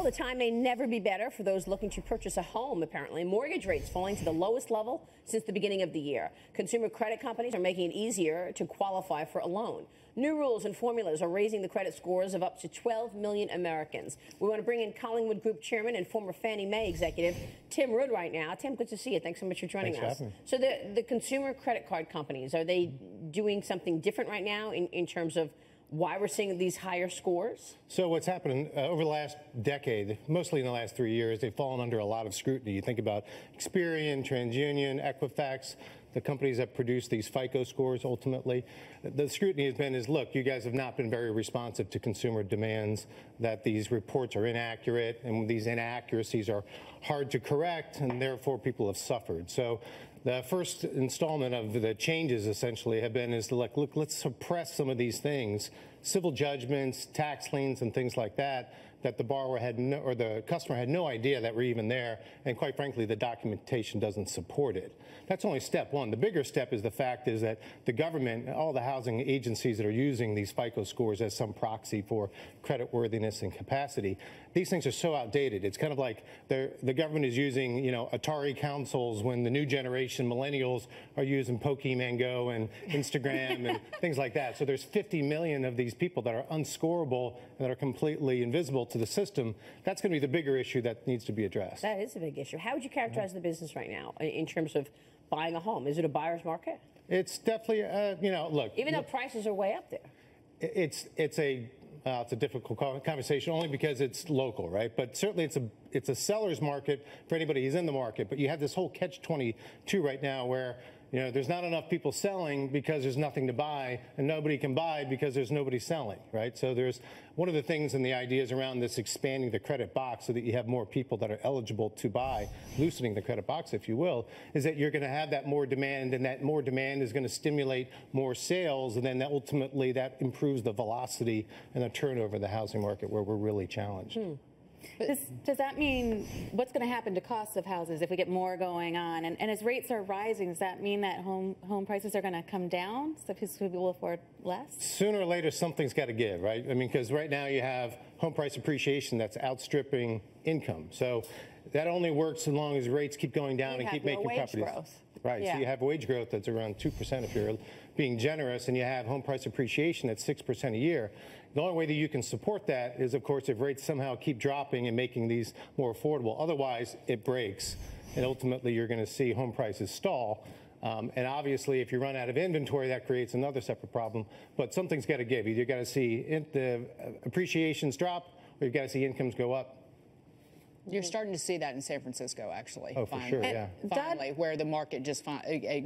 Well, the time may never be better for those looking to purchase a home, apparently. Mortgage rates falling to the lowest level since the beginning of the year. Consumer credit companies are making it easier to qualify for a loan. New rules and formulas are raising the credit scores of up to 12 million Americans. We want to bring in Collingwood Group Chairman and former Fannie Mae executive Tim Rood right now. Tim, good to see you. Thanks so much for joining us. So the consumer credit card companies, are they doing something different right now in terms of why we're seeing these higher scores? So what's happened over the last decade, mostly in the last 3 years, they've fallen under a lot of scrutiny. You think about Experian, TransUnion, Equifax, the companies that produce these FICO scores ultimately. The scrutiny has been look, you guys have not been very responsive to consumer demands, that these reports are inaccurate, and these inaccuracies are hard to correct, and therefore people have suffered. So the first installment of the changes essentially have been look, let's suppress some of these things, civil judgments, tax liens, and things like that the borrower had or the customer had no idea that were even there, and quite frankly, the documentation doesn't support it. That's only step one. The bigger step is the fact is that the government, all the housing agencies that are using these FICO scores as some proxy for creditworthiness and capacity, these things are so outdated. It's kind of like the government is using, Atari consoles when the new generation millennials are using Pokemon Go and Instagram and things like that. So there's 50 million of these people that are unscorable and that are completely invisible to the system. That's going to be the bigger issue that needs to be addressed. That is a big issue. How would you characterize the business right now in terms of buying a home? Is it a buyer's market? It's definitely, look. Even though prices are way up there. It's a difficult conversation only because it's local, right? But certainly it's a seller's market for anybody who's in the market. But you have this whole catch-22 right now where there's not enough people selling because there's nothing to buy, and nobody can buy because there's nobody selling, right? So there's one of the things and the ideas around this expanding the credit box so that you have more people that are eligible to buy, loosening the credit box, if you will, is that you're going to have that more demand, and that more demand is going to stimulate more sales, and then ultimately that improves the velocity and the turnover of the housing market where we're really challenged. Does that mean what's going to happen to costs of houses if we get more going on? And as rates are rising, does that mean that home prices are going to come down so people will afford less? Sooner or later, something's got to give, right? I mean, because right now you have home price appreciation that's outstripping income. So that only works as long as rates keep going down and keep making properties. Growth. Right, yeah. So you have wage growth that's around 2% if you're being generous, and you have home price appreciation at 6% a year. The only way that you can support that is, of course, if rates somehow keep dropping and making these more affordable. Otherwise, it breaks, and ultimately you're going to see home prices stall. And obviously, if you run out of inventory, that creates another separate problem. But something's got to give. Either you've got to see the appreciations drop, or you've got to see incomes go up. You're starting to see that in San Francisco, actually. Oh, for sure, yeah. Finally, where the market just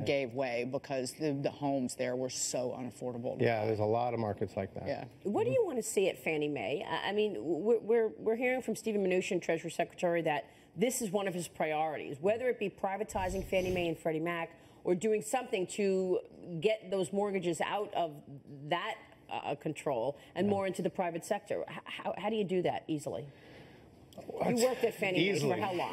gave way because the homes there were so unaffordable. Yeah, there's a lot of markets like that. Yeah. What do you want to see at Fannie Mae? I mean, we're hearing from Steven Mnuchin, Treasury Secretary, that this is one of his priorities, whether it be privatizing Fannie Mae and Freddie Mac or doing something to get those mortgages out of that control and more into the private sector. How do you do that easily? You worked at Fannie Mae for how long?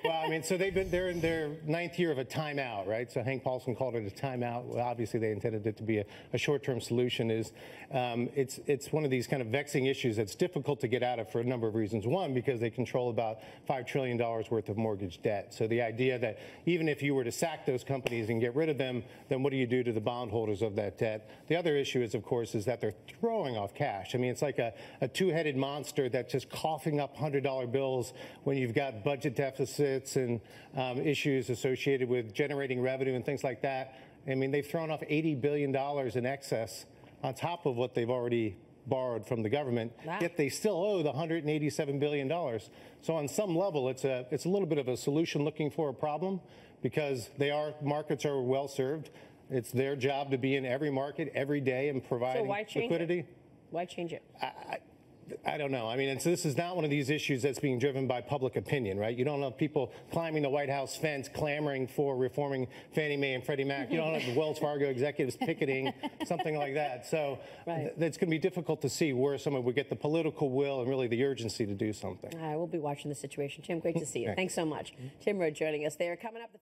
Well, I mean, so they're in their 9th year of a timeout, right? So Hank Paulson called it a timeout. Well, obviously, they intended it to be a short-term solution. It's one of these kind of vexing issues that's difficult to get out of for a number of reasons. One, because they control about $5 trillion worth of mortgage debt. So the idea that even if you were to sack those companies and get rid of them, then what do you do to the bondholders of that debt? The other issue is, of course, is that they're throwing off cash. I mean, it's like a two-headed monster that's just coughing up $100 bills when you've got budget deficits and issues associated with generating revenue and things like that. I mean, they've thrown off $80 billion in excess on top of what they've already borrowed from the government, yet they still owe the $187 billion. So on some level, it's a little bit of a solution looking for a problem, because markets are well served. It's their job to be in every market every day and providing liquidity. Why change it? I don't know. I mean, so this is not one of these issues that's being driven by public opinion, right? You don't have people climbing the White House fence clamoring for reforming Fannie Mae and Freddie Mac. You don't have the Wells Fargo executives picketing, something like that. So it's going to be difficult to see where someone would get the political will and really the urgency to do something. We'll be watching the situation. Tim, great to see you. Thanks so much. Tim Rood joining us there. Coming up.